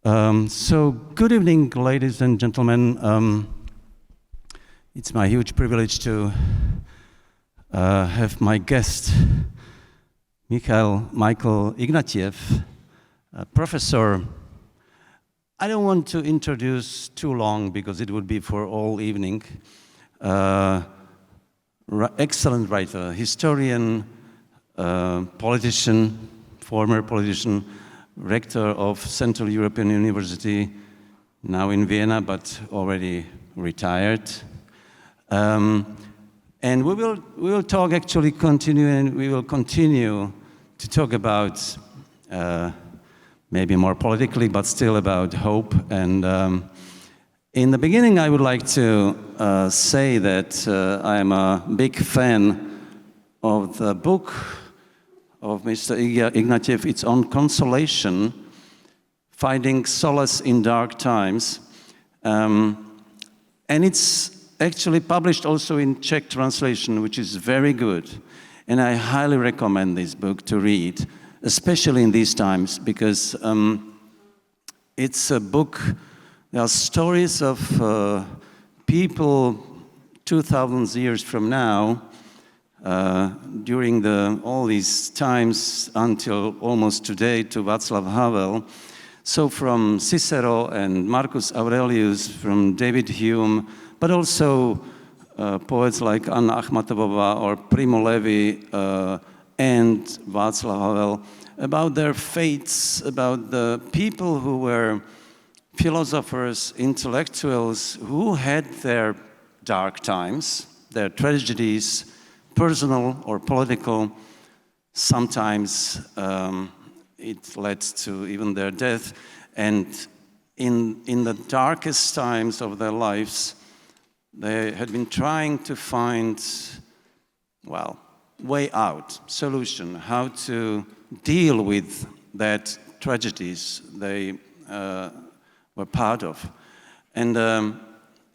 So good evening, ladies and gentlemen. It's my huge privilege to have my guest, Michael Ignatieff, a professor. I don't want to introduce too long because it would be for all evening. Excellent writer, historian, politician, former politician, rector of Central European University, now in Vienna, but already retired. And we will talk, actually continue, and we will continue to talk about maybe more politically, but still about hope. And in the beginning, I would like to say that I am a big fan of the book of Mr. Ignatieff. It's on Consolation, Finding Solace in Dark Times. And it's actually published also in Czech translation, which is very good. And I highly recommend this book to read, especially in these times, because it's a book, there are stories of people 2,000 years from now, during all these times until almost today to Václav Havel. So from Cicero and Marcus Aurelius, from David Hume, but also poets like Anna Akhmatovova or Primo Levi and Václav Havel, about their fates, about the people who were philosophers, intellectuals, who had their dark times, their tragedies, personal or political. Sometimes it led to even their death. And in the darkest times of their lives, they had been trying to find, well, way out, solution, how to deal with that tragedies they were part of. And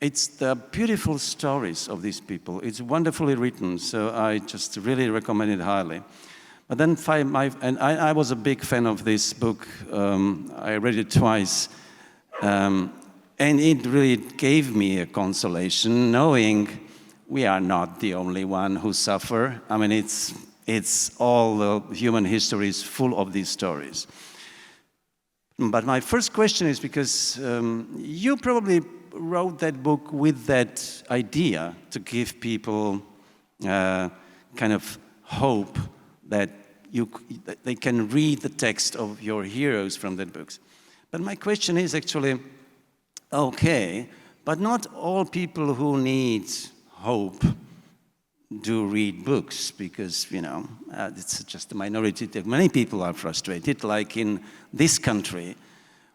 it's the beautiful stories of these people. It's wonderfully written, so I just really recommend it highly. But then I was a big fan of this book. I read it twice. And it really gave me a consolation, knowing we are not the only one who suffer. I mean, it's all the human history is full of these stories. But my first question is because you probably wrote that book with that idea to give people kind of hope that they can read the text of your heroes from that books. But my question is actually, okay, but not all people who need hope do read books because, you know, it's just a minority. Many people are frustrated, like in this country,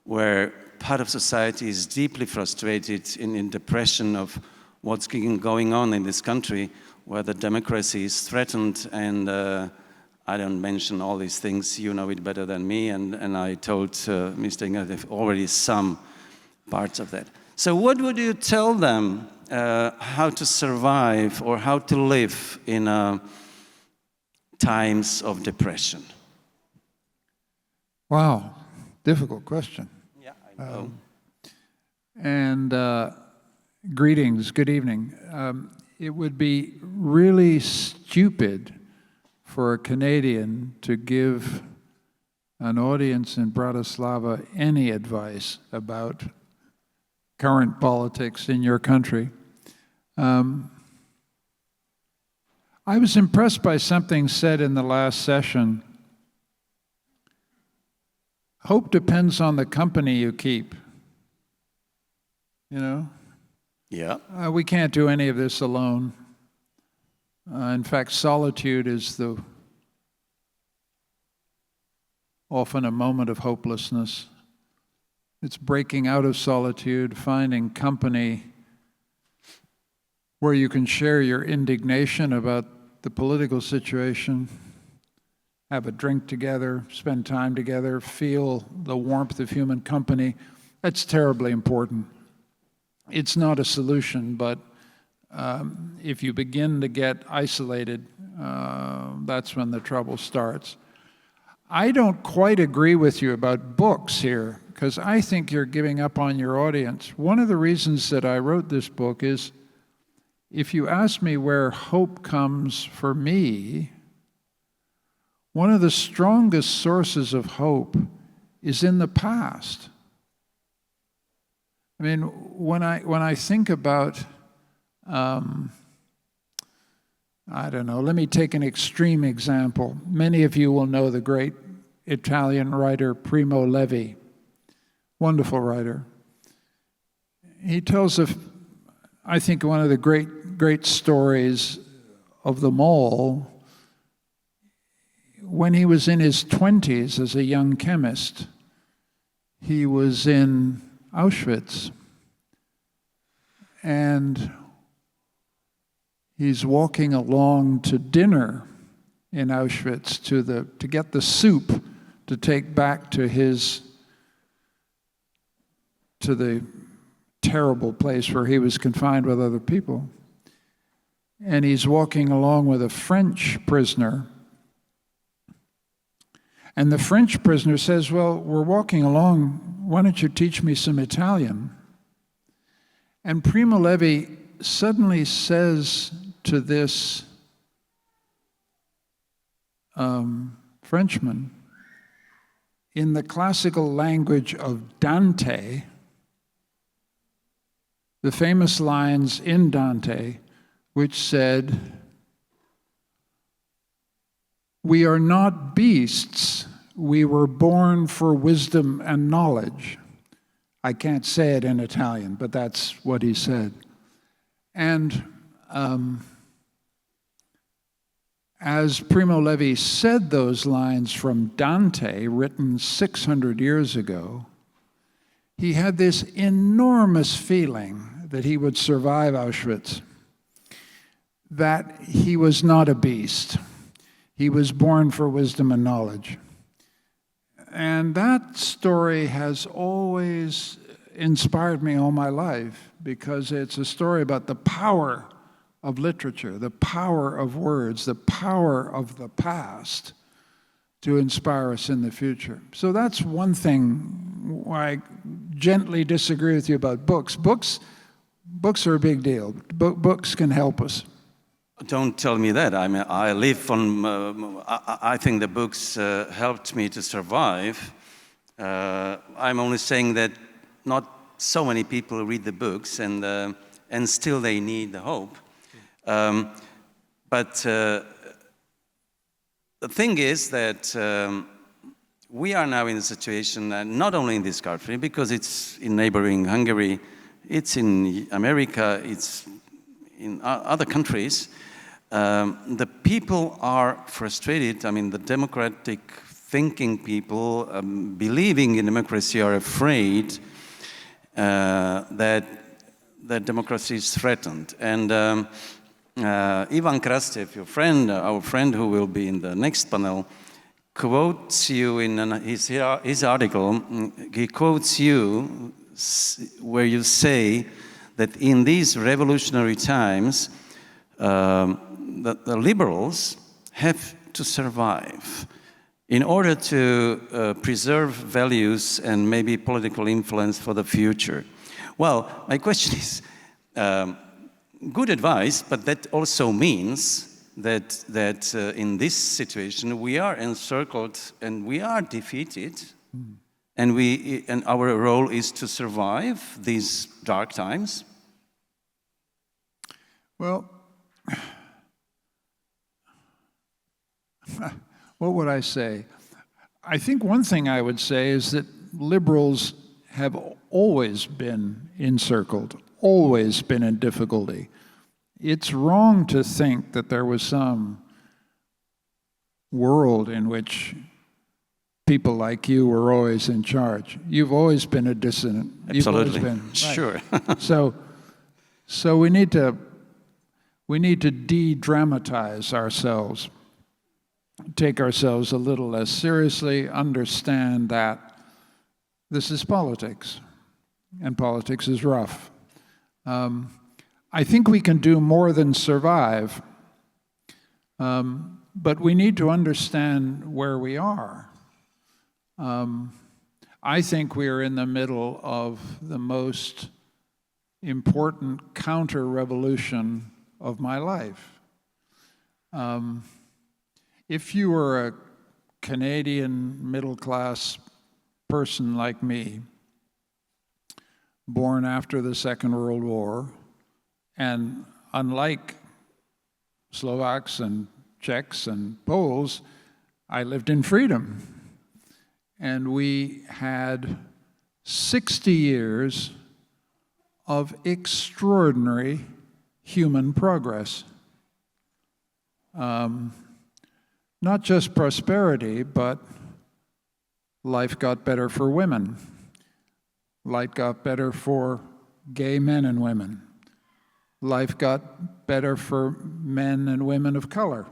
where part of society is deeply frustrated in depression of what's going on in this country, where the democracy is threatened. And I don't mention all these things, you know it better than me, and I told Mr. Ignatieff already some parts of that. So what would you tell them how to survive or how to live in times of depression? Wow, difficult question. Yeah, I know. And greetings, good evening. It would be really stupid for a Canadian to give an audience in Bratislava any advice about current politics in your country. I was impressed by something said in the last session. Hope depends on the company you keep. You know? Yeah. We can't do any of this alone. In fact, solitude is often a moment of hopelessness. It's breaking out of solitude, finding company where you can share your indignation about the political situation, have a drink together, spend time together, feel the warmth of human company. That's terribly important. It's not a solution, but if you begin to get isolated, that's when the trouble starts. I don't quite agree with you about books here, because I think you're giving up on your audience. One of the reasons that I wrote this book is, if you ask me where hope comes for me, one of the strongest sources of hope is in the past. I mean, when I think about, I don't know, let me take an extreme example. Many of you will know the great Italian writer Primo Levi, wonderful writer. He tells, I think, one of the great stories of them all. When he was in his 20s as a young chemist, he was in Auschwitz, and he's walking along to dinner in Auschwitz to get the soup to take back to the terrible place where he was confined with other people. And he's walking along with a French prisoner. And the French prisoner says, well, we're walking along, why don't you teach me some Italian? And Primo Levi suddenly says to this Frenchman, in the classical language of Dante, the famous lines in Dante, which said, "We are not beasts, we were born for wisdom and knowledge." I can't say it in Italian, but that's what he said. And as Primo Levi said those lines from Dante, written 600 years ago, he had this enormous feeling that he would survive Auschwitz, that he was not a beast. He was born for wisdom and knowledge. And that story has always inspired me all my life, because it's a story about the power of literature, the power of words, the power of the past to inspire us in the future. So that's one thing why I gently disagree with you about books. Books are a big deal. Books can help us. Don't tell me that. I mean, I live on. I think the books helped me to survive. I'm only saying that not so many people read the books, and still they need the hope. But the thing is that we are now in a situation, not only in this country, because it's in neighboring Hungary, it's in America, it's in other countries. The people are frustrated. I mean, the democratic thinking people believing in democracy are afraid that democracy is threatened. And Ivan Krastev, your friend, our friend who will be in the next panel, quotes you in his article. He quotes you where you say that in these revolutionary times, the liberals have to survive in order to preserve values and maybe political influence for the future. Well, my question is, good advice, but that also means that in this situation we are encircled and we are defeated, and our role is to survive these dark times. Well, what would I say? I think one thing I would say is that liberals have always been encircled, always been in difficulty. It's wrong to think that there was some world in which people like you were always in charge. You've always been a dissident. Absolutely. You've always been, right. Sure. So we need to de-dramatize ourselves, take ourselves a little less seriously, understand that this is politics, and politics is rough. I think we can do more than survive, but we need to understand where we are. I think we are in the middle of the most important counter-revolution of my life. If you were a Canadian middle-class person like me, born after the Second World War, and unlike Slovaks and Czechs and Poles, I lived in freedom. And we had 60 years of extraordinary human progress. Not just prosperity, but life got better for women. Life got better for gay men and women. Life got better for men and women of color.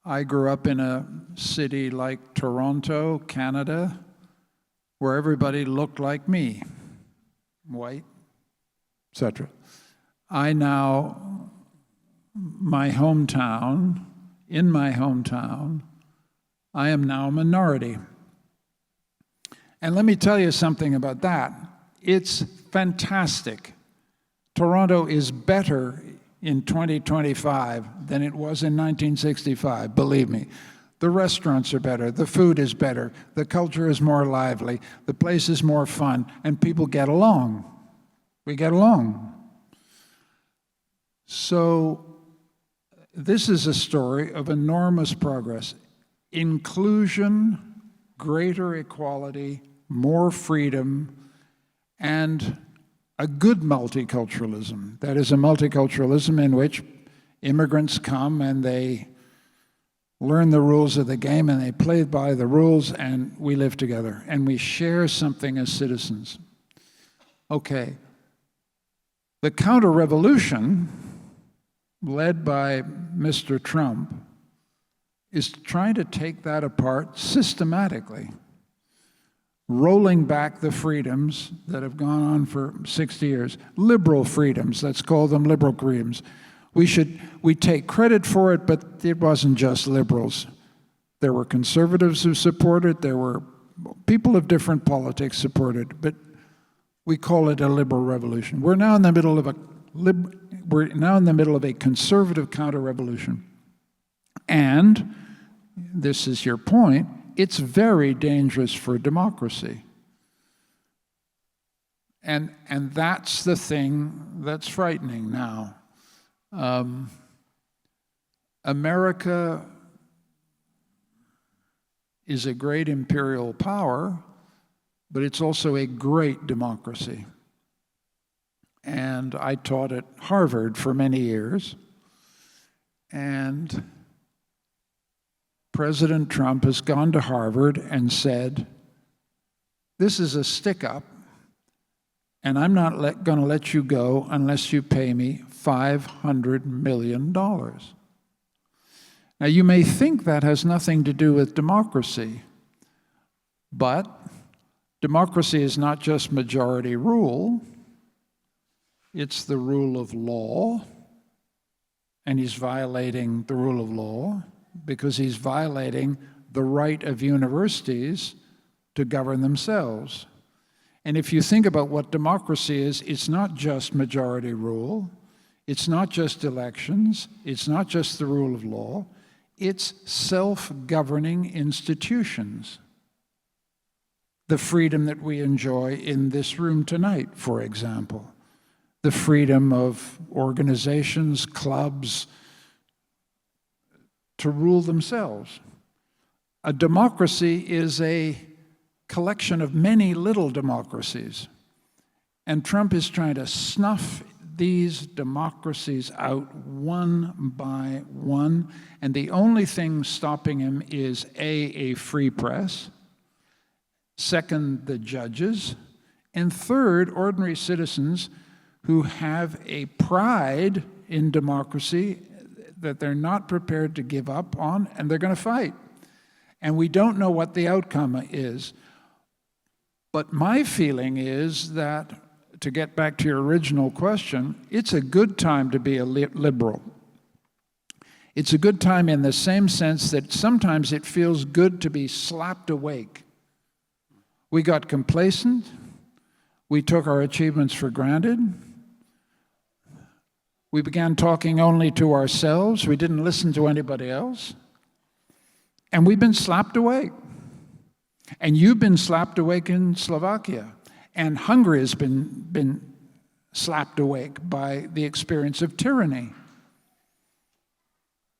I grew up in a city like Toronto, Canada, where everybody looked like me, white, etc. In my hometown, I am now a minority. And let me tell you something about that. It's fantastic. Toronto is better in 2025 than it was in 1965, believe me. The restaurants are better, the food is better, the culture is more lively, the place is more fun, and people get along. We get along. So this is a story of enormous progress. Inclusion, greater equality, more freedom, and a good multiculturalism. That is a multiculturalism in which immigrants come and they learn the rules of the game and they play by the rules and we live together and we share something as citizens. Okay. The counter-revolution, led by Mr. Trump, is trying to take that apart systematically, rolling back the freedoms that have gone on for 60 years. Liberal freedoms, let's call them liberal freedoms. We take credit for it, but it wasn't just liberals. There were conservatives who supported, there were people of different politics supported, but we call it a liberal revolution. We're now in the middle of a conservative counter-revolution. And, this is your point, it's very dangerous for democracy. And that's the thing that's frightening now. America is a great imperial power, but it's also a great democracy. And I taught at Harvard for many years, and President Trump has gone to Harvard and said, this is a stick-up, and I'm not going to let you go unless you pay me $500 million. Now, you may think that has nothing to do with democracy, but democracy is not just majority rule, it's the rule of law, and he's violating the rule of law because he's violating the right of universities to govern themselves. And if you think about what democracy is, it's not just majority rule, it's not just elections, it's not just the rule of law, it's self-governing institutions. The freedom that we enjoy in this room tonight, for example. The freedom of organizations, clubs, to rule themselves. A democracy is a collection of many little democracies. And Trump is trying to snuff these democracies out one by one. And the only thing stopping him is a free press, second, the judges, and third, ordinary citizens who have a pride in democracy that they're not prepared to give up on, and they're going to fight. And we don't know what the outcome is. But my feeling is that, to get back to your original question, it's a good time to be a liberal. It's a good time in the same sense that sometimes it feels good to be slapped awake. We got complacent. We took our achievements for granted. We began talking only to ourselves. We didn't listen to anybody else. And we've been slapped awake. And you've been slapped awake in Slovakia. And Hungary has been slapped awake by the experience of tyranny.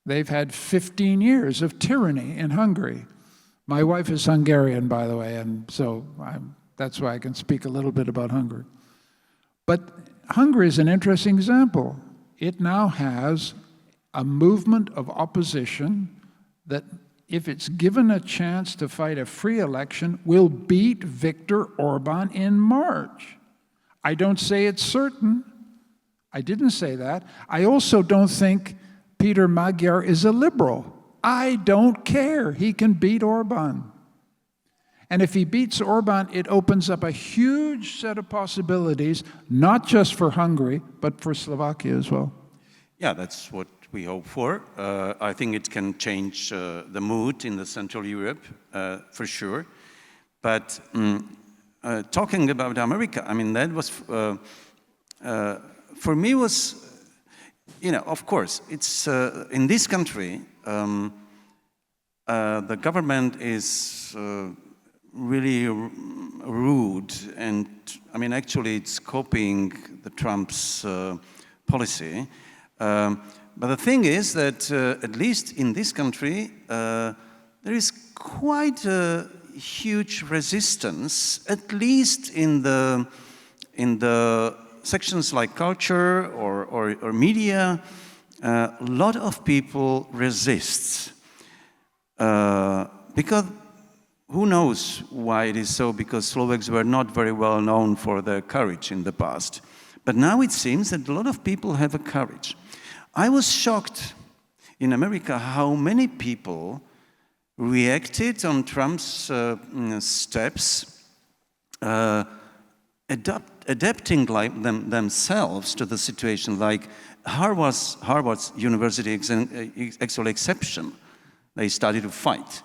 They've had 15 years of tyranny in Hungary. My wife is Hungarian, by the way, and so that's why I can speak a little bit about Hungary. But Hungary is an interesting example. It now has a movement of opposition that, if it's given a chance to fight a free election, will beat Viktor Orban in March. I don't say it's certain. I didn't say that. I also don't think Peter Magyar is a liberal. I don't care. He can beat Orban. And if he beats Orban, it opens up a huge set of possibilities, not just for Hungary, but for Slovakia as well. Yeah, that's what we hope for. I think it can change the mood in the Central Europe, for sure. But talking about America, I mean, that was, for me was, of course, it's in this country, the government is really rude, and I mean, actually, it's copying the Trump's policy. But the thing is that, at least in this country, there is quite a huge resistance, at least in the sections like culture or media. A lot of people resist. Because who knows why it is so, because Slovaks were not very well known for their courage in the past. But now it seems that a lot of people have a courage. I was shocked in America how many people reacted on Trump's steps, adapting themselves to the situation, like Harvard's university actual exception. They started to fight.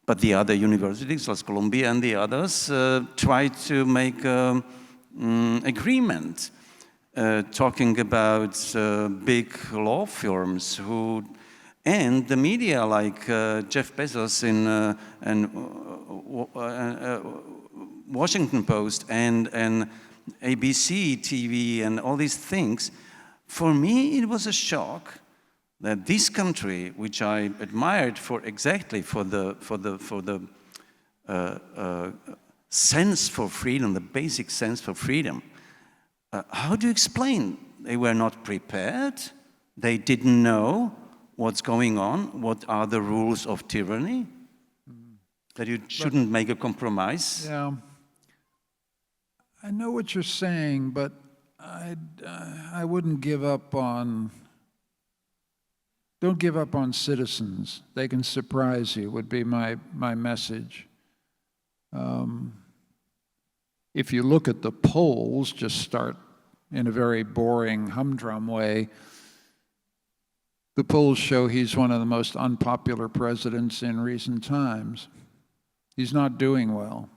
But the other universities, like Columbia and the others, tried to make agreement, talking about big law firms and the media like Jeff Bezos and Washington Post and ABC TV and all these things. For me, it was a shock that this country, which I admired for the sense for freedom, the basic sense for freedom, how do you explain? They were not prepared. They didn't know what's going on. What are the rules of tyranny? That you shouldn't make a compromise. Yeah, I know what you're saying, but I wouldn't give up on. Don't give up on citizens. They can surprise you, would be my message. If you look at the polls, just start in a very boring, humdrum way, the polls show he's one of the most unpopular presidents in recent times. He's not doing well.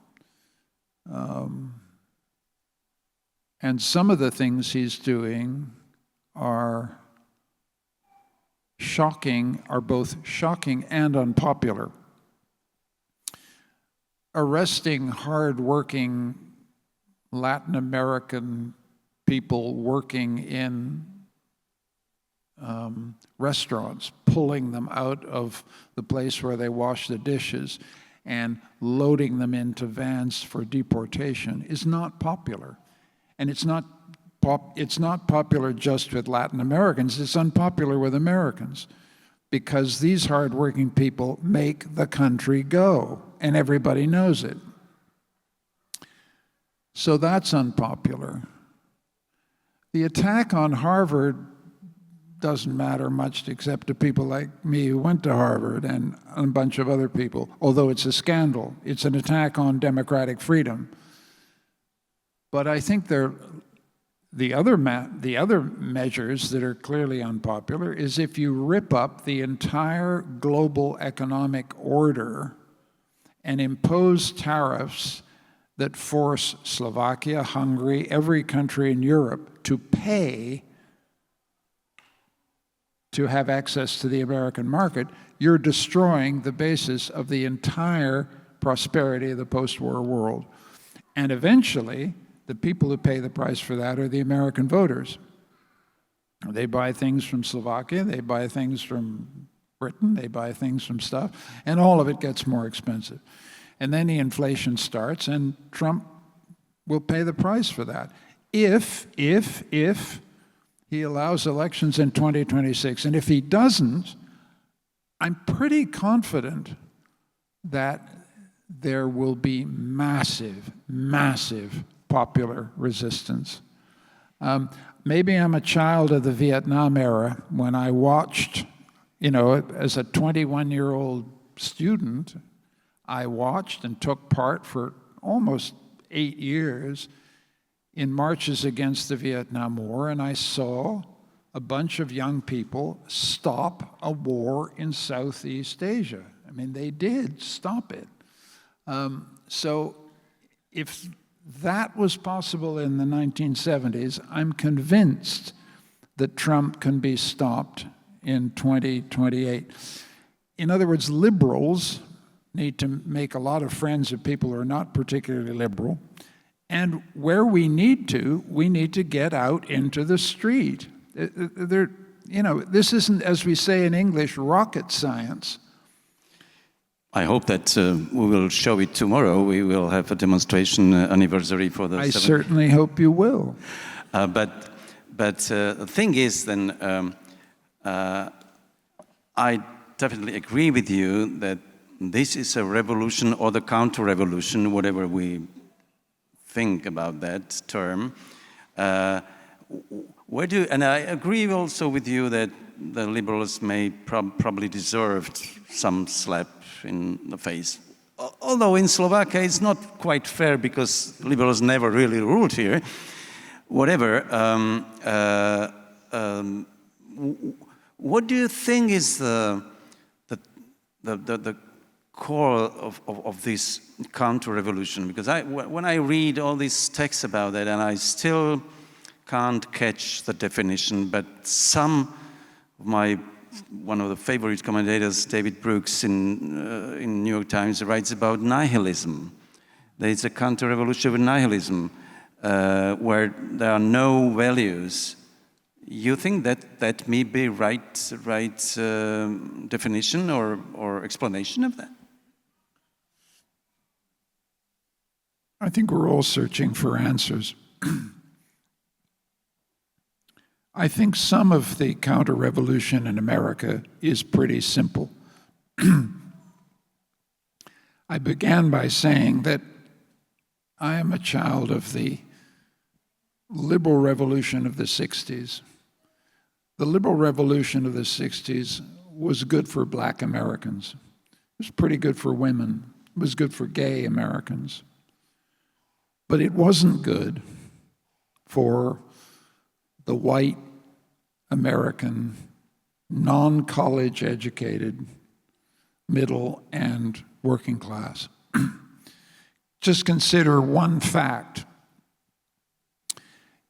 And some of the things he's doing are both shocking and unpopular. Arresting hard-working Latin American people working in restaurants, pulling them out of the place where they wash the dishes and loading them into vans for deportation is not popular. And it's not popular just with Latin Americans, it's unpopular with Americans, because these hardworking people make the country go, and everybody knows it. So that's unpopular. The attack on Harvard doesn't matter much except to people like me who went to Harvard and a bunch of other people, although it's a scandal. It's an attack on democratic freedom. But I think The other measures that are clearly unpopular is if you rip up the entire global economic order and impose tariffs that force Slovakia, Hungary, every country in Europe to pay to have access to the American market, you're destroying the basis of the entire prosperity of the post-war world. And eventually, the people who pay the price for that are the American voters. They buy things from Slovakia, they buy things from Britain, they buy things from stuff, and all of it gets more expensive. And then the inflation starts, and Trump will pay the price for that. If he allows elections in 2026. And if he doesn't, I'm pretty confident that there will be massive, massive popular resistance. Maybe I'm a child of the Vietnam era when I watched, as a 21-year-old student, I watched and took part for almost 8 years in marches against the Vietnam War, and I saw a bunch of young people stop a war in Southeast Asia. I mean, they did stop it. So if that was possible in the 1970s, I'm convinced that Trump can be stopped in 2028. In other words, liberals need to make a lot of friends of people who are not particularly liberal. And where we need to get out into the street. This isn't, as we say in English, rocket science. I hope that we will show it tomorrow. We will have a demonstration anniversary for the. I certainly hope you will. But the thing is, then, I definitely agree with you that this is a revolution or the counter-revolution, whatever we think about that term. And I agree also with you that the liberals may probably deserved some slap in the face. Although in Slovakia it's not quite fair because liberals never really ruled here. Whatever. What do you think is the core of this counter-revolution? Because when I read all these texts about that, and I still can't catch the definition, but one of the favorite commentators, David Brooks, in New York Times, writes about nihilism. There is a counter-revolution of nihilism, where there are no values. You think that may be right definition or explanation of that? I think we're all searching for answers. I think some of the counter-revolution in America is pretty simple. I began by saying that I am a child of the liberal revolution of the 60s. The liberal revolution of the 60s was good for Black Americans. It was pretty good for women. It was good for gay Americans. But it wasn't good for the white American, non-college educated, middle and working class. Just consider one fact.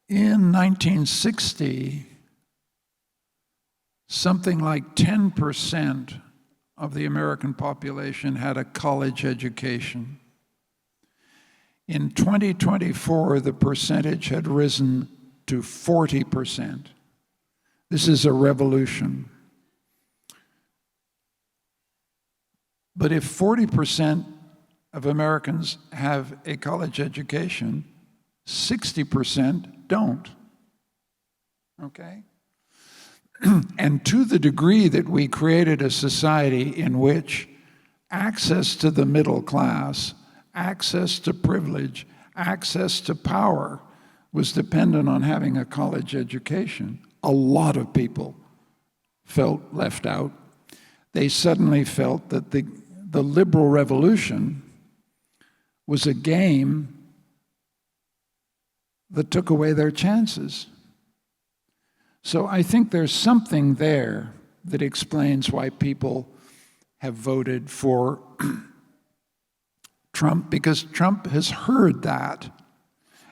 In 1960, something like 10% of the American population had a college education. In 2024, the percentage had risen to 40%. This is a revolution. But if 40% of Americans have a college education, 60% don't. Okay? And to the degree that we created a society in which access to the middle class, access to privilege, access to power was dependent on having a college education, a lot of people felt left out. They suddenly felt that the liberal revolution was a game that took away their chances. So I think there's something there that explains why people have voted for Trump, because Trump has heard that.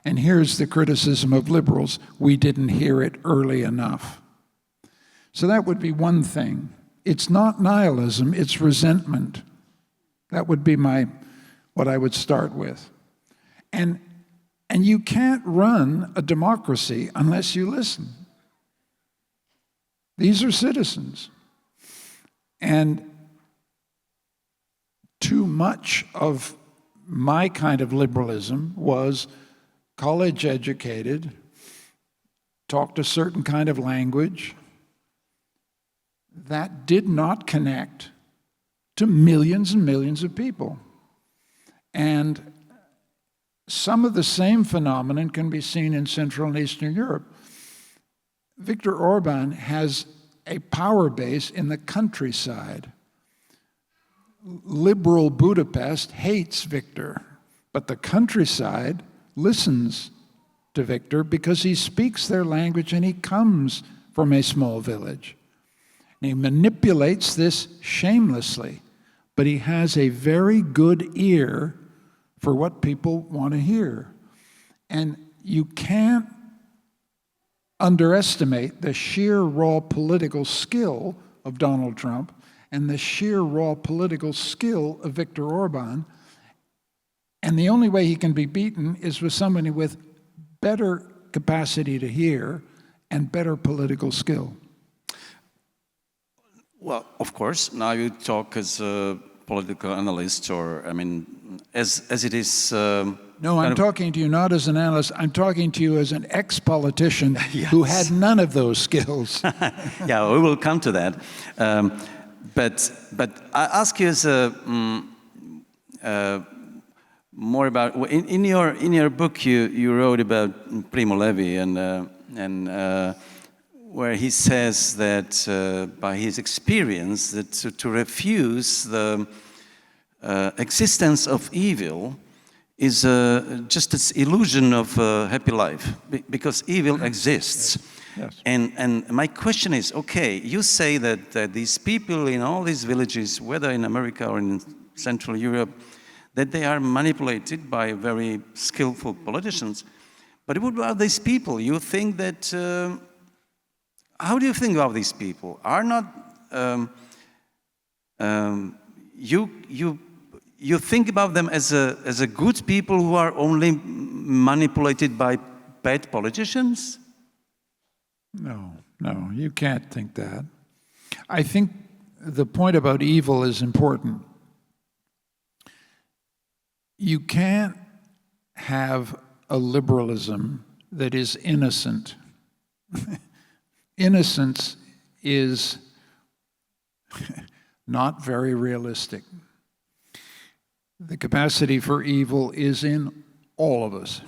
And here's the criticism of liberals: we didn't hear it early enough. So that would be one thing. It's not nihilism, it's resentment. That would be what I would start with. And you can't run a democracy unless you listen. These are citizens. And too much of my kind of liberalism was college educated, talked a certain kind of language that did not connect to millions and millions of people. And some of the same phenomenon can be seen in Central and Eastern Europe. Viktor Orban has a power base in the countryside. Liberal Budapest hates Viktor, but the countryside listens to Viktor because he speaks their language and he comes from a small village. And he manipulates this shamelessly, but he has a very good ear for what people want to hear. And you can't underestimate the sheer raw political skill of Donald Trump and the sheer raw political skill of Viktor Orban. And the only way he can be beaten is with somebody with better capacity to hear and better political skill. Well, of course, now you talk as a political analyst, or, I mean, as it is... No, I'm talking to you not as an analyst. I'm talking to you as an ex-politician who had none of those skills. Yeah, we will come to that. But I ask you as more about in your book you wrote about Primo Levi and where he says that by his experience that to refuse the existence of evil is just this illusion of a happy life, because evil exists. Yes. And my question is, okay, you say that these people in all these villages, whether in America or in Central Europe, that they are manipulated by very skillful politicians. But what about these people? You think that, how do you think of these people? Are not, you think about them as a good people who are only manipulated by bad politicians? No, you can't think that. I think the point about evil is important. You can't have a liberalism that is innocent. Innocence is not very realistic. The capacity for evil is in all of us.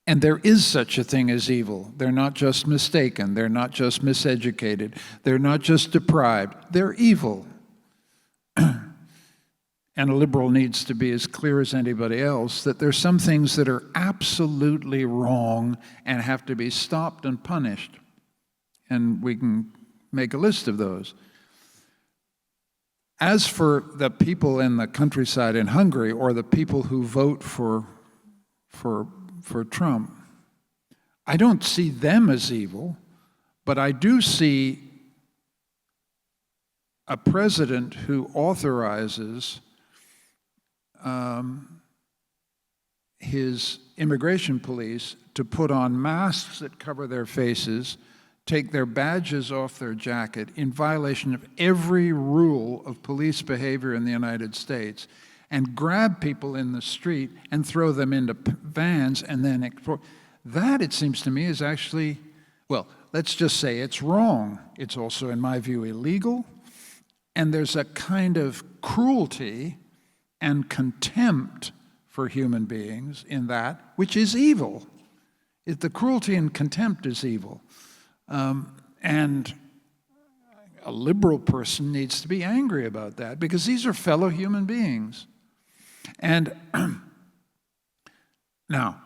And there is such a thing as evil. They're not just mistaken. They're not just miseducated. They're not just deprived. They're evil. And a liberal needs to be as clear as anybody else that there's some things that are absolutely wrong and have to be stopped and punished. And we can make a list of those. As for the people in the countryside in Hungary, or the people who vote for Trump, I don't see them as evil, but I do see a president who authorizes his immigration police to put on masks that cover their faces, take their badges off their jacket in violation of every rule of police behavior in the United States, and grab people in the street and throw them into vans and then export. That, it seems to me, is actually, well, let's just say it's wrong. It's also, in my view, illegal. And there's a kind of cruelty and contempt for human beings in that, which is evil. The cruelty and contempt is evil. And a liberal person needs to be angry about that, because these are fellow human beings. And now,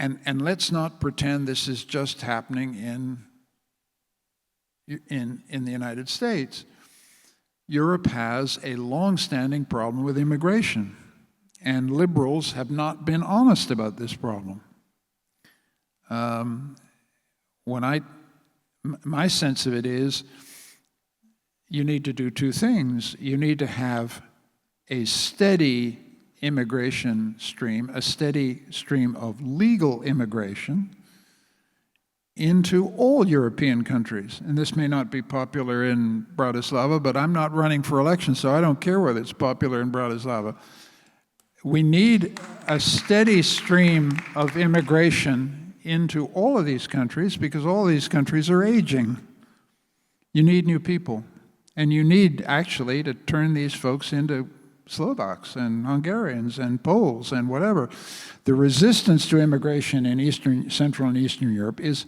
And let's not pretend this is just happening in the United States. Europe has a long-standing problem with immigration, and liberals have not been honest about this problem. My sense of it is you need to do two things. You need to have a steady immigration stream, a steady stream of legal immigration into all European countries. And this may not be popular in Bratislava, but I'm not running for election, so I don't care whether it's popular in Bratislava. We need a steady stream of immigration into all of these countries because all of these countries are aging. You need new people. And you need, actually, to turn these folks into Slovaks and Hungarians and Poles and whatever. The resistance to immigration in Central and Eastern Europe is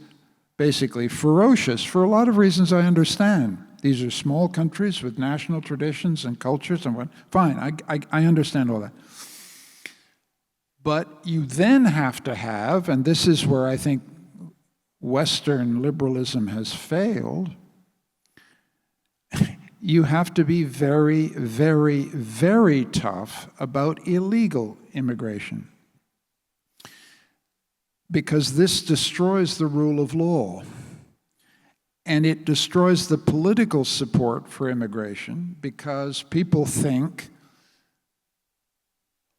basically ferocious for a lot of reasons I understand. These are small countries with national traditions and cultures and what. Fine, I understand all that. But you then have to have, and this is where I think Western liberalism has failed, you have to be very, very, very tough about illegal immigration. Because this destroys the rule of law. And it destroys the political support for immigration because people think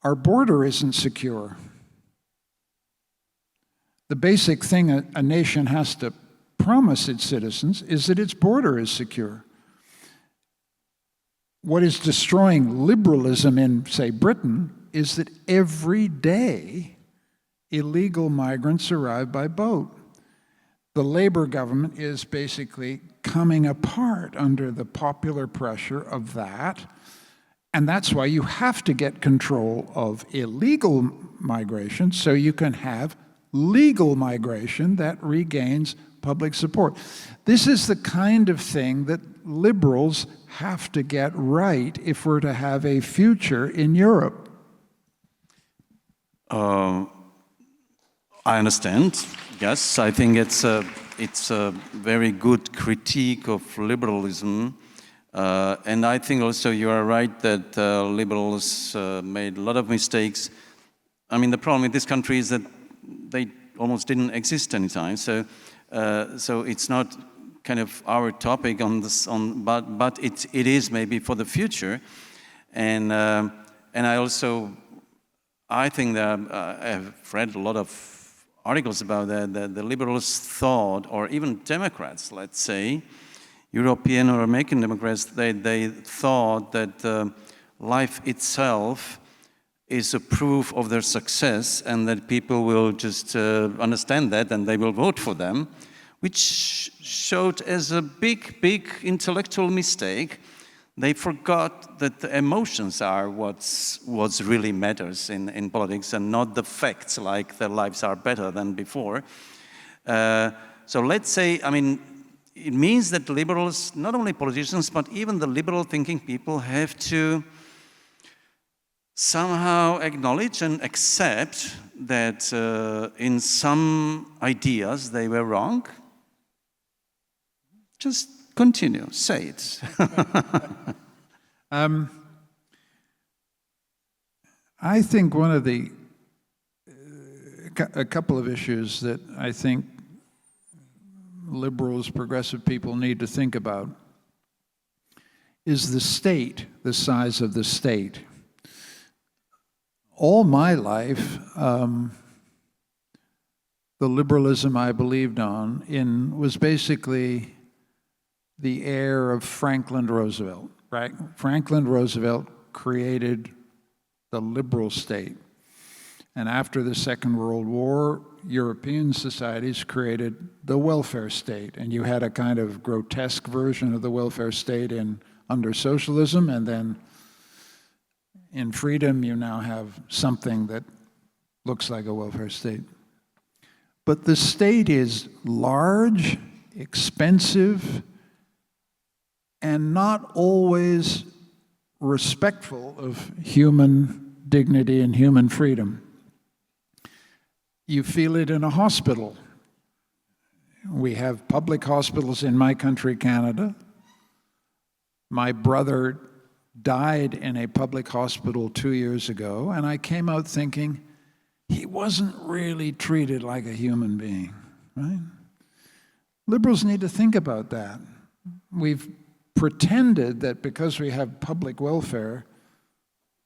our border isn't secure. The basic thing a nation has to promise its citizens is that its border is secure. What is destroying liberalism in, say, Britain is that every day illegal migrants arrive by boat. The Labour government is basically coming apart under the popular pressure of that. And that's why you have to get control of illegal migration so you can have legal migration that regains public support. This is the kind of thing that liberals have to get right if we're to have a future in Europe. I understand. Yes, I think it's a very good critique of liberalism. And I think also you are right that liberals made a lot of mistakes. I mean, the problem with this country is that they almost didn't exist anytime. So it's not kind of our topic on this, but it is maybe for the future. And I think that I have read a lot of articles about that the liberals thought, or even Democrats, let's say, European or American Democrats, they thought that life itself is a proof of their success and that people will just understand that and they will vote for them, which showed as a big, big intellectual mistake. They forgot that the emotions are what's really matters in politics and not the facts, like their lives are better than before. So let's say, I mean, it means that liberals, not only politicians, but even the liberal thinking people have to somehow acknowledge and accept that in some ideas they were wrong. Just continue, say it. I think one of the, a couple of issues that I think liberals, progressive people need to think about is the state, the size of the state. All my life, the liberalism I believed in was basically the heir of Franklin Roosevelt, right? Franklin Roosevelt created the liberal state. And after the Second World War, European societies created the welfare state. And you had a kind of grotesque version of the welfare state under socialism, and then in freedom, you now have something that looks like a welfare state. But the state is large, expensive, and not always respectful of human dignity and human freedom. You feel it in a hospital. We have public hospitals in my country, Canada. My brother died in a public hospital 2 years ago, and I came out thinking he wasn't really treated like a human being, right? Liberals need to think about that. We've pretended that because we have public welfare,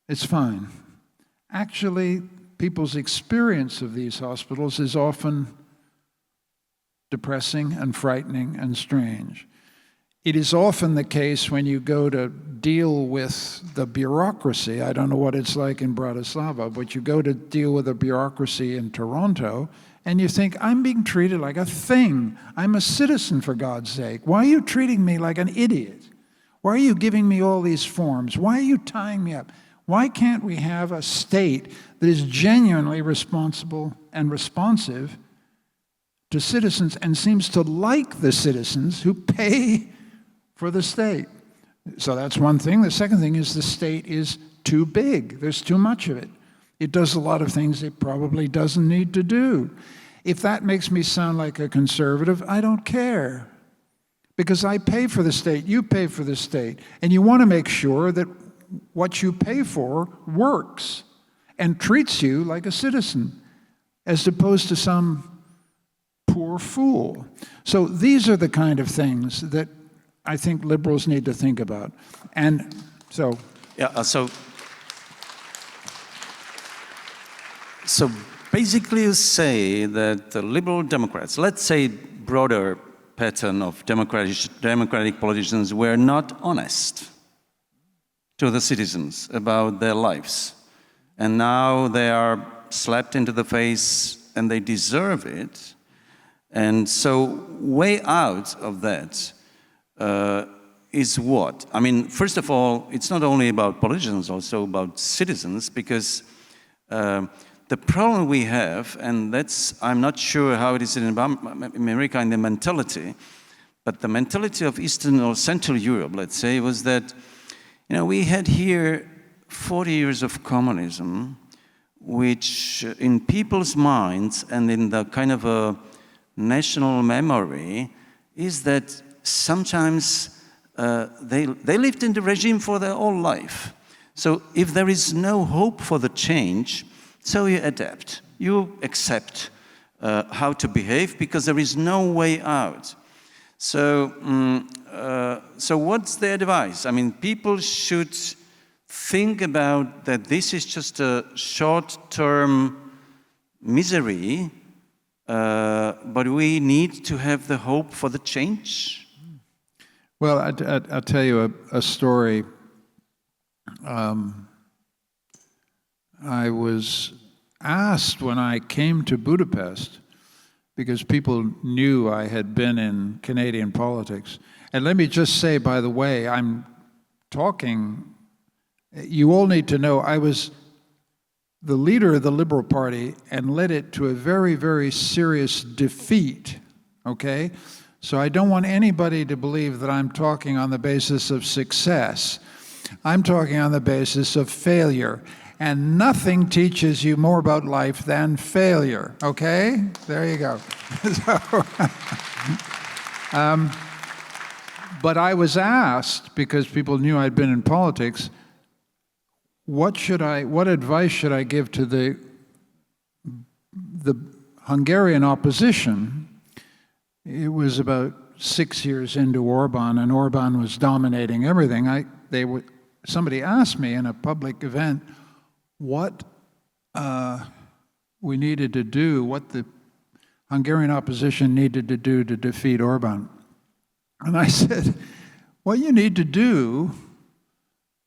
it's fine. Actually, people's experience of these hospitals is often depressing and frightening and strange. It is often the case when you go to deal with the bureaucracy. I don't know what it's like in Bratislava, but you go to deal with a bureaucracy in Toronto, and you think, I'm being treated like a thing. I'm a citizen, for God's sake. Why are you treating me like an idiot? Why are you giving me all these forms? Why are you tying me up? Why can't we have a state that is genuinely responsible and responsive to citizens and seems to like the citizens who pay for the state? So that's one thing. The second thing is the state is too big. There's too much of it. It does a lot of things it probably doesn't need to do. If that makes me sound like a conservative, I don't care. Because I pay for the state, you pay for the state, and you want to make sure that what you pay for works and treats you like a citizen, as opposed to some poor fool. So these are the kind of things that I think liberals need to think about. And so... Yeah, so basically you say that the liberal Democrats, let's say broader pattern of democratic politicians, were not honest to the citizens about their lives. And now they are slapped into the face and they deserve it. And so way out of that is what? I mean, first of all, it's not only about politicians, also about citizens, because the problem we have, and that's, I'm not sure how it is in America in the mentality, but the mentality of Eastern or Central Europe, let's say, was that, you know, we had here 40 years of communism, which in people's minds and in the kind of a national memory is that sometimes they lived in the regime for their whole life. So if there is no hope for the change, so you adapt. You accept how to behave because there is no way out. So, so what's the advice? I mean, people should think about that this is just a short-term misery, but we need to have the hope for the change. Well, I'll tell you a story. I was asked when I came to Budapest, because people knew I had been in Canadian politics. And let me just say, by the way, I'm talking, you all need to know, I was the leader of the Liberal Party and led it to a very, very serious defeat, okay? So I don't want anybody to believe that I'm talking on the basis of success. I'm talking on the basis of failure. And nothing teaches you more about life than failure, okay? There you go. But I was asked, because people knew I'd been in politics, what advice should I give to the Hungarian opposition? It was about 6 years into Orban, and Orban was dominating everything. Somebody asked me in a public event what we needed to do, what the Hungarian opposition needed to do to defeat Orban. And I said, what you need to do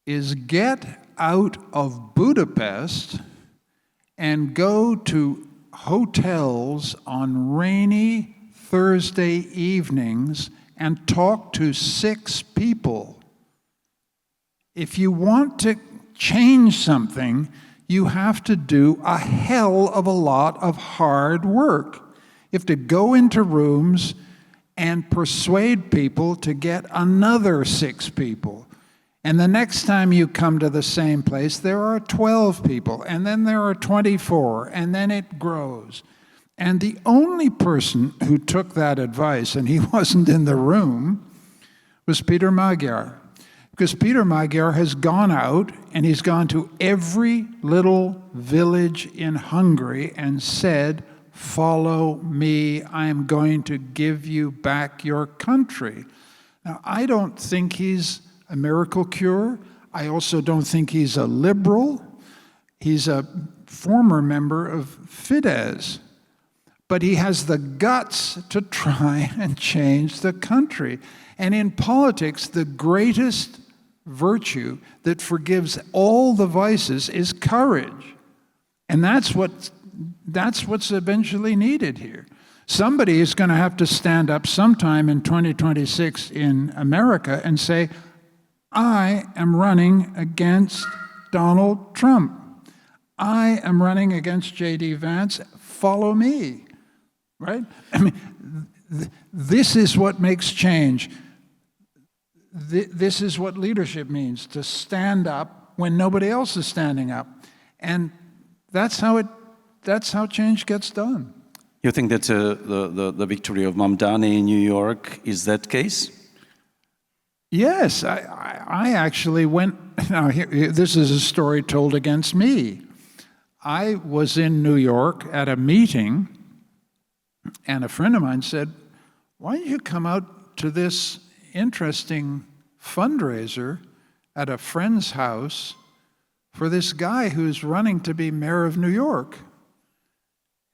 is get out of Budapest and go to hotels on rainy Thursday evenings and talk to 6 people. If you want to change something, you have to do a hell of a lot of hard work. You have to go into rooms and persuade people to get another 6 people. And the next time you come to the same place, there are 12 people, and then there are 24, and then it grows. And the only person who took that advice, and he wasn't in the room, was Peter Magyar. Because Peter Magyar has gone out and he's gone to every little village in Hungary and said, "Follow me, I am going to give you back your country." Now, I don't think he's a miracle cure. I also don't think he's a liberal. He's a former member of Fidesz. But he has the guts to try and change the country. And in politics, the greatest virtue that forgives all the vices is courage. And that's what's eventually needed here. Somebody is going to have to stand up sometime in 2026 in America and say, "I am running against Donald Trump. I am running against J.D. Vance. Follow me." Right? I mean, this is what makes change. This is what leadership means, to stand up when nobody else is standing up. And that's how change gets done. You think that the victory of Mamdani in New York is that case? Yes, I actually went, now this is a story told against me. I was in New York at a meeting, and a friend of mine said, "Why don't you come out to this interesting fundraiser at a friend's house for this guy who's running to be mayor of New York?"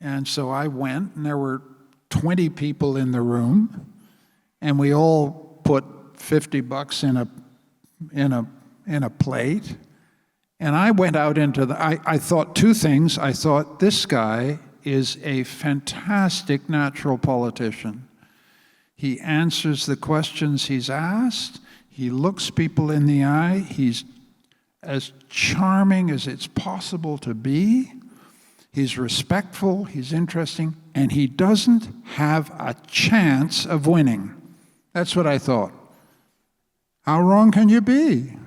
And so I went, and there were 20 people in the room, and we all put $50 in a plate. And I went out into I thought two things. I thought, this guy is a fantastic natural politician. He answers the questions he's asked. He looks people in the eye. He's as charming as it's possible to be. He's respectful. He's interesting. And he doesn't have a chance of winning. That's what I thought. How wrong can you be?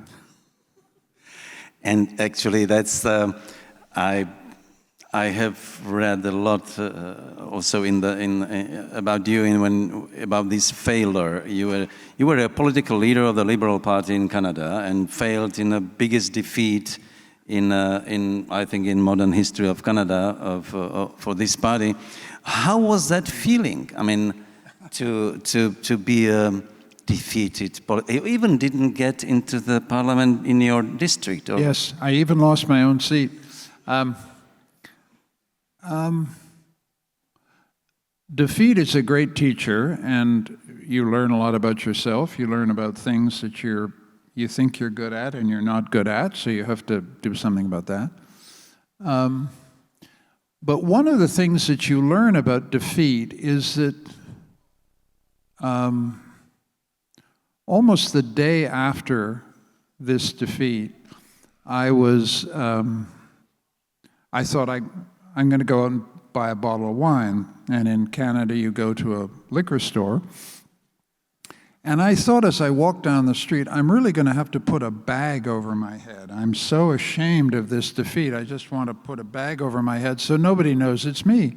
And actually, that's I have read a lot also about you about this failure. You were a political leader of the Liberal Party in Canada and failed in the biggest defeat in I think in modern history of Canada for this party. How was that feeling? I mean, to be defeated. You even didn't get into the parliament in your district. Or? Yes, I even lost my own seat. Defeat is a great teacher, and you learn a lot about yourself. You learn about things that you think you're good at and you're not good at, so you have to do something about that. But one of the things that you learn about defeat is that almost the day after this defeat, I thought I'm going to go out and buy a bottle of wine. And in Canada, you go to a liquor store. And I thought as I walked down the street, I'm really going to have to put a bag over my head. I'm so ashamed of this defeat. I just want to put a bag over my head so nobody knows it's me.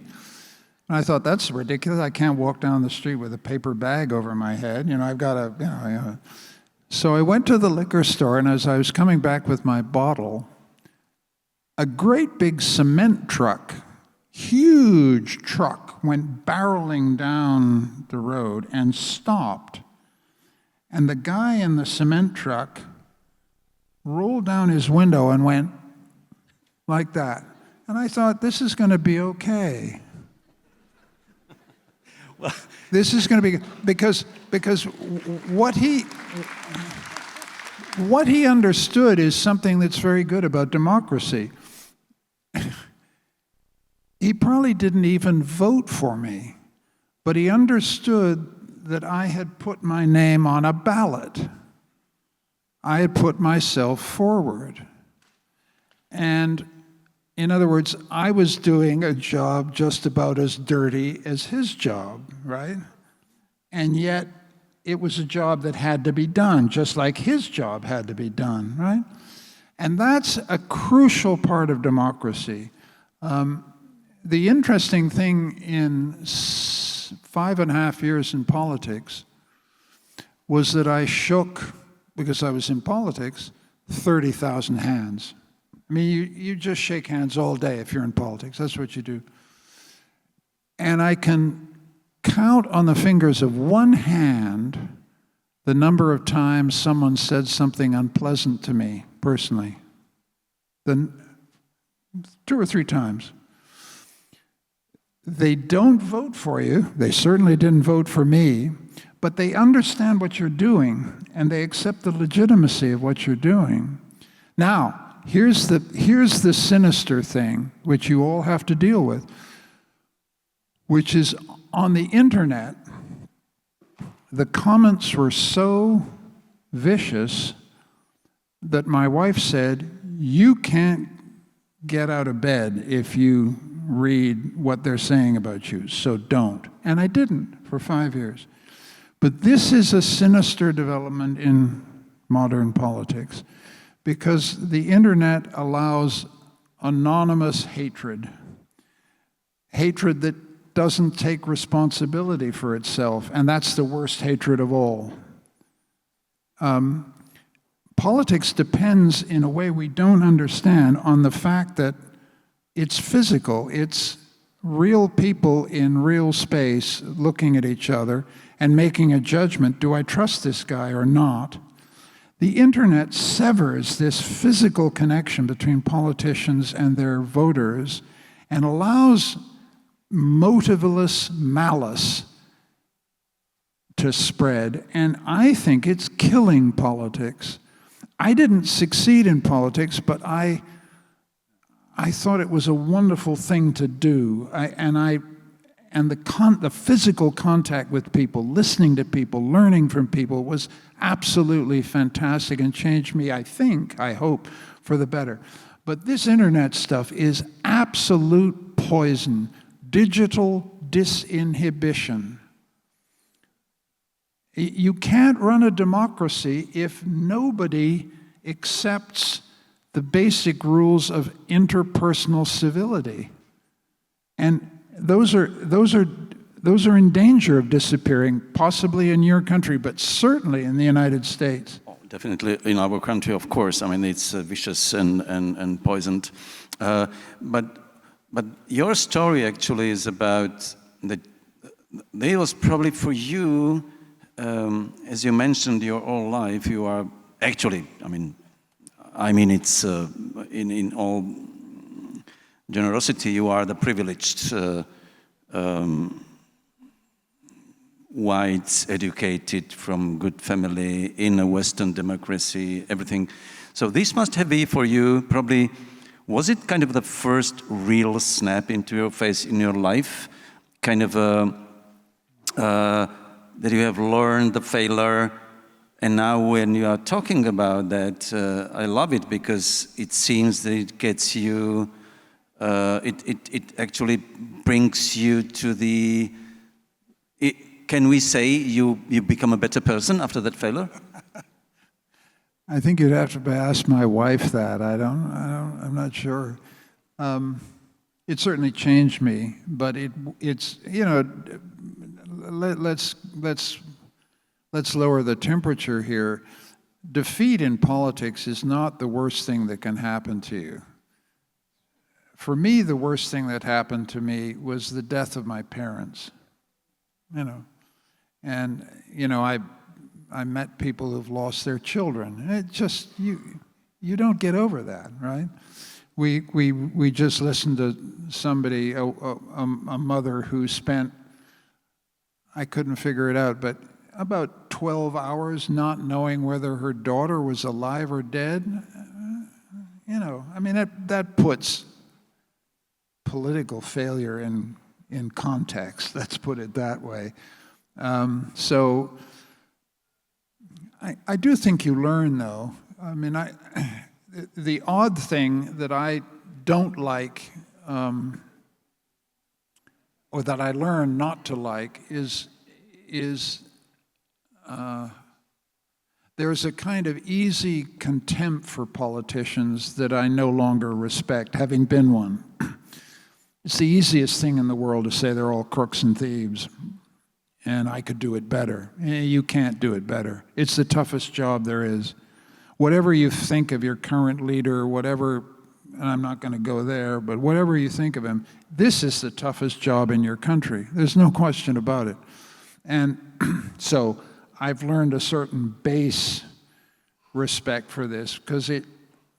And I thought, that's ridiculous. I can't walk down the street with a paper bag over my head. I've got to, So I went to the liquor store, and as I was coming back with my bottle, a great big cement truck, huge truck, went barreling down the road and stopped. And the guy in the cement truck rolled down his window and went like that. And I thought, this is going to be okay. Well, this is going to be, because what he understood is something that's very good about democracy. He probably didn't even vote for me, but he understood that I had put my name on a ballot. I had put myself forward. And in other words, I was doing a job just about as dirty as his job, right? And yet, it was a job that had to be done, just like his job had to be done, right? And that's a crucial part of democracy. the interesting thing in 5.5 years in politics was that I shook, because I was in politics, 30,000 hands. I mean, you just shake hands all day if you're in politics. That's what you do. And I can count on the fingers of one hand the number of times someone said something unpleasant to me personally. Then 2 or 3 times. They don't vote for you. They certainly didn't vote for me, but they understand what you're doing and they accept the legitimacy of what you're doing. Now, here's the sinister thing, which you all have to deal with, which is on the internet, the comments were so vicious that my wife said, "You can't get out of bed if you read what they're saying about you, so don't." And I didn't for 5 years. But this is a sinister development in modern politics, because the internet allows anonymous hatred that doesn't take responsibility for itself, and that's the worst hatred of all. Politics depends, in a way we don't understand, on the fact that it's physical. It's real people in real space looking at each other and making a judgment. Do I trust this guy or not? The internet severs this physical connection between politicians and their voters and allows motiveless malice to spread. And I think it's killing politics. I didn't succeed in politics, but I thought it was a wonderful thing to do. The physical contact with people, listening to people, learning from people was absolutely fantastic and changed me, I hope, for the better. But this internet stuff is absolute poison, digital disinhibition. You can't run a democracy if nobody accepts the basic rules of interpersonal civility. And those are in danger of disappearing, possibly in your country, but certainly in the United States. Oh, definitely in our country, of course. I mean, it's vicious and poisoned. But your story actually is about that. It was probably for you, as you mentioned, your whole life. You are actually, I mean, it's in all generosity, you are the privileged, white, educated, from good family, in a Western democracy, everything. So this must have been for you probably, was it kind of the first real snap into your face in your life? Kind of that you have learned the failure, and now when you are talking about that, I love it because it seems that it gets you, it actually brings you to the, can we say you become a better person after that failure? I think you'd have to ask my wife that. I'm not sure. It certainly changed me, but it's, let's lower the temperature here. Defeat in politics is not the worst thing that can happen to you. For me, the worst thing that happened to me was the death of my parents. And I met people who've lost their children. It just, you don't get over that, right? We just listened to somebody, a mother who spent, I couldn't figure it out, but about 12 hours not knowing whether her daughter was alive or dead. That puts political failure in context, let's put it that way. So I do think you learn, though. The odd thing that I don't like, or that I learned not to like, is there's a kind of easy contempt for politicians that I no longer respect, having been one. It's the easiest thing in the world to say they're all crooks and thieves, and I could do it better. You can't do it better. It's the toughest job there is. Whatever you think of your current leader, whatever, and I'm not going to go there, but whatever you think of him, this is the toughest job in your country. There's no question about it. And so I've learned a certain base respect for this, because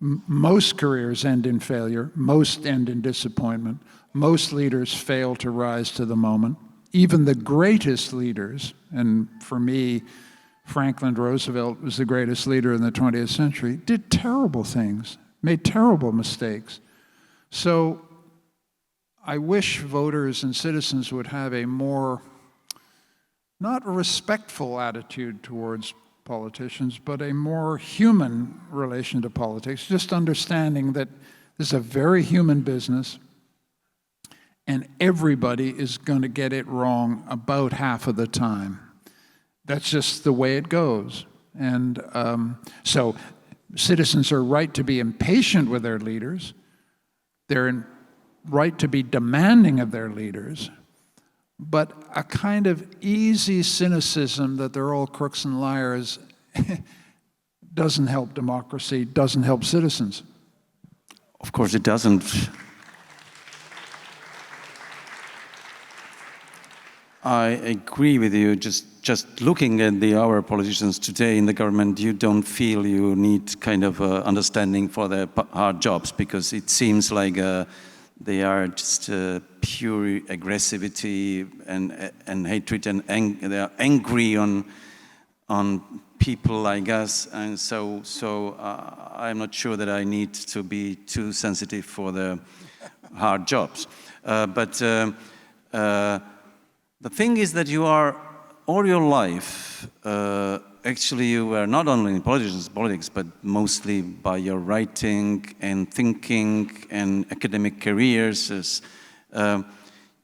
most careers end in failure, most end in disappointment, most leaders fail to rise to the moment. Even the greatest leaders, and for me, Franklin Roosevelt was the greatest leader in the 20th century, did terrible things, made terrible mistakes. So I wish voters and citizens would have a more, not respectful attitude towards politicians, but a more human relation to politics, just understanding that this is a very human business, and everybody is going to get it wrong about half of the time. That's just the way it goes. And so citizens are right to be impatient with their leaders. They're right to be demanding of their leaders. But a kind of easy cynicism that they're all crooks and liars doesn't help democracy, doesn't help citizens. Of course it doesn't. I agree with you. Just looking at our politicians today in the government, you don't feel you need kind of understanding for their hard jobs, because it seems like they are just pure aggressivity and hatred, and they are angry on people like us, and so I'm not sure that I need to be too sensitive for the hard jobs, but. The thing is that you are, all your life, actually you were not only in politics, but mostly by your writing and thinking and academic careers.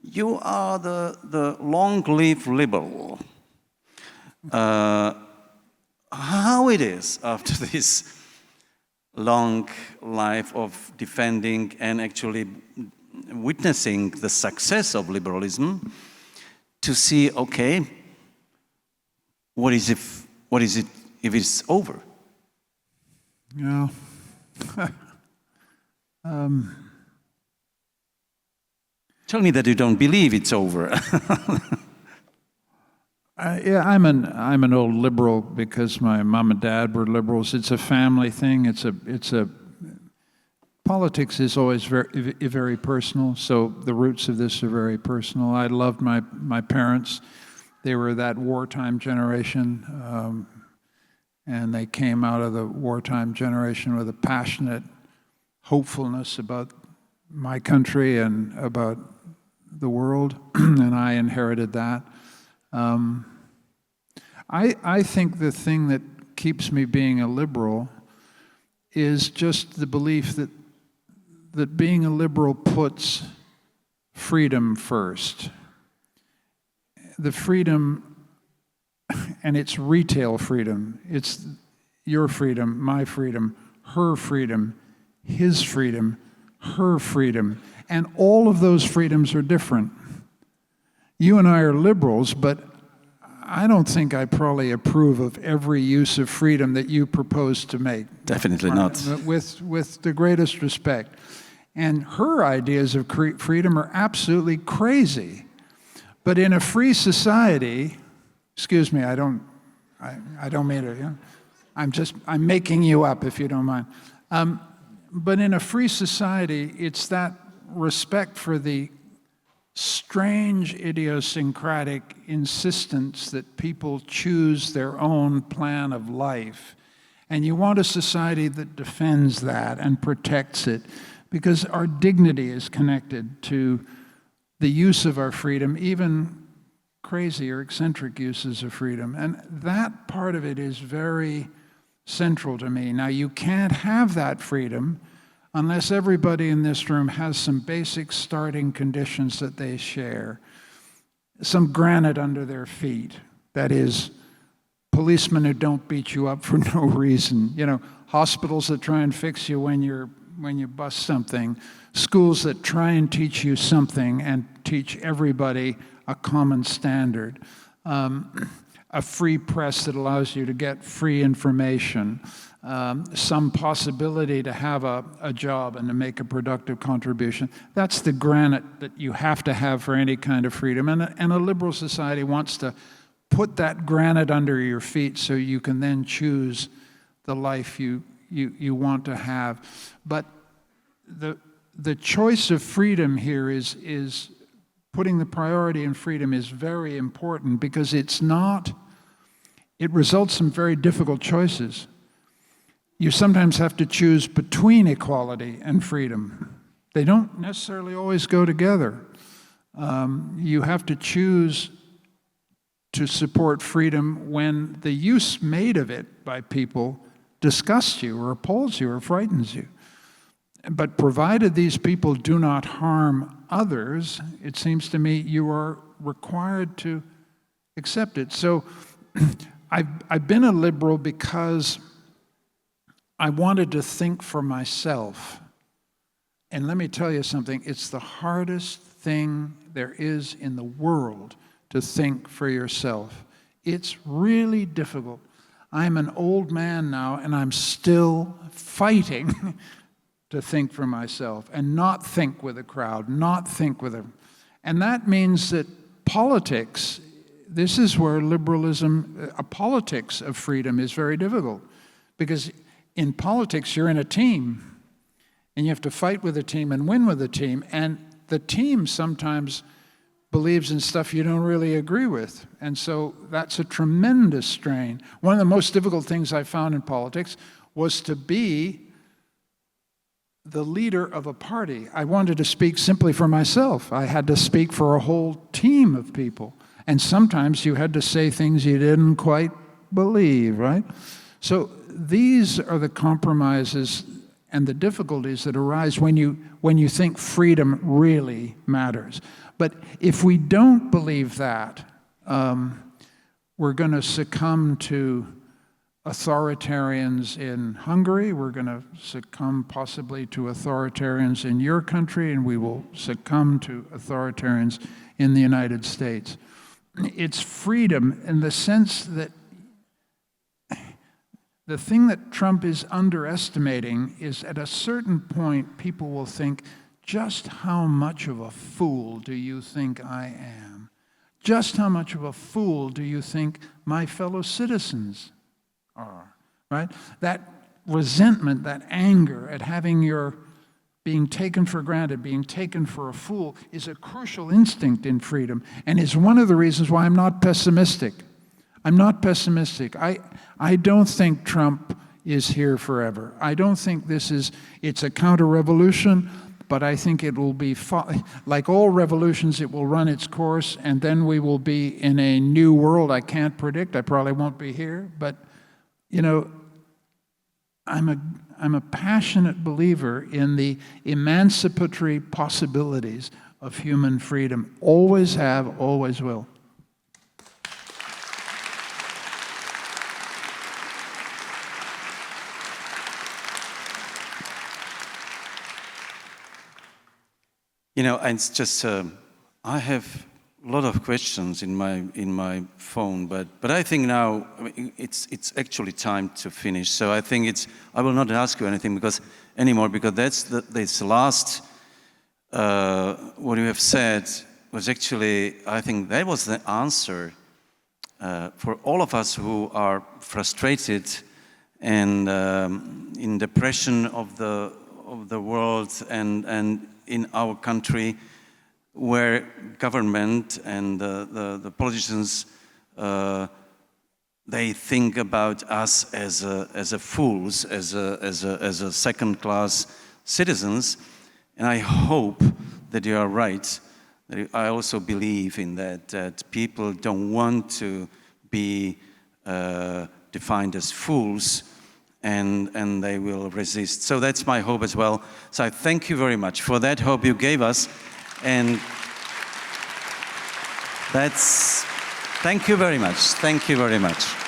You are the long-lived liberal. How it is after this long life of defending and actually witnessing the success of liberalism, to see, okay, what is it if it's over? Yeah. Tell me that you don't believe it's over. Yeah, I'm an old liberal because my mom and dad were liberals. It's a family thing. Politics is always very personal, so the roots of this are very personal. I loved my parents. They were that wartime generation, and they came out of the wartime generation with a passionate hopefulness about my country and about the world, and I inherited that. I think the thing that keeps me being a liberal is just the belief that being a liberal puts freedom first. The freedom, and it's retail freedom. It's your freedom, my freedom, her freedom, his freedom, her freedom. And all of those freedoms are different. You and I are liberals, but I don't think I probably approve of every use of freedom that you propose to make. Definitely not. With the greatest respect. And her ideas of freedom are absolutely crazy. But in a free society, excuse me, I don't mean it. Yeah? I'm making you up, if you don't mind. But in a free society, it's that respect for the strange idiosyncratic insistence that people choose their own plan of life. And you want a society that defends that and protects it, because our dignity is connected to the use of our freedom, even crazy or eccentric uses of freedom. And that part of it is very central to me. Now, you can't have that freedom unless everybody in this room has some basic starting conditions that they share. Some granite under their feet. That is, policemen who don't beat you up for no reason. You know, hospitals that try and fix you when you bust something. schools that try and teach you something and teach everybody a common standard, a free press that allows you to get free information, some possibility to have a job and to make a productive contribution. That's the granite that you have to have for any kind of freedom. And a liberal society wants to put that granite under your feet so you can then choose the life you want to have. But the choice of freedom here is putting the priority in freedom is very important, because it results in very difficult choices. You sometimes have to choose between equality and freedom. They don't necessarily always go together. You have to choose to support freedom when the use made of it by people disgusts you or appalls you or frightens you. But provided these people do not harm others, it seems to me you are required to accept it. So I've been a liberal because I wanted to think for myself. And let me tell you something, it's the hardest thing there is in the world to think for yourself. It's really difficult. I'm an old man now, and I'm still fighting to think for myself and not think with a crowd, not think with a... And that means that politics, this is where liberalism, a politics of freedom is very difficult. Because in politics, you're in a team, and you have to fight with a team and win with a team, and the team sometimes believes in stuff you don't really agree with. And so that's a tremendous strain. One of the most difficult things I found in politics was to be the leader of a party. I wanted to speak simply for myself. I had to speak for a whole team of people. And sometimes you had to say things you didn't quite believe, right? So these are the compromises and the difficulties that arise when you think freedom really matters. But if we don't believe that, we're going to succumb to authoritarians in Hungary, we're going to succumb possibly to authoritarians in your country, and we will succumb to authoritarians in the United States. It's freedom in the sense that the thing that Trump is underestimating is at a certain point, people will think, just how much of a fool do you think I am? Just how much of a fool do you think my fellow citizens are, right? That resentment, that anger at having your being taken for granted, being taken for a fool, is a crucial instinct in freedom, and is one of the reasons why I'm not pessimistic. I'm not pessimistic. I don't think Trump is here forever. I don't think it's a counter-revolution, but I think it will be, like all revolutions, it will run its course, and then we will be in a new world I can't predict. I probably won't be here, but, you know, I'm a passionate believer in the emancipatory possibilities of human freedom. Always have, always will. You know, it's just I have a lot of questions in my phone, but I think now it's actually time to finish. So I think I will not ask you anything anymore because this last what you have said was actually, I think that was the answer for all of us who are frustrated and in depression of the world and in our country, where government and the politicians they think about us as a fools, as a second-class citizens, and I hope that you are right. That I also believe in that people don't want to be defined as fools, and they will resist. So that's my hope as well. So I thank you very much for that hope you gave us, and thank you very much. Thank you very much.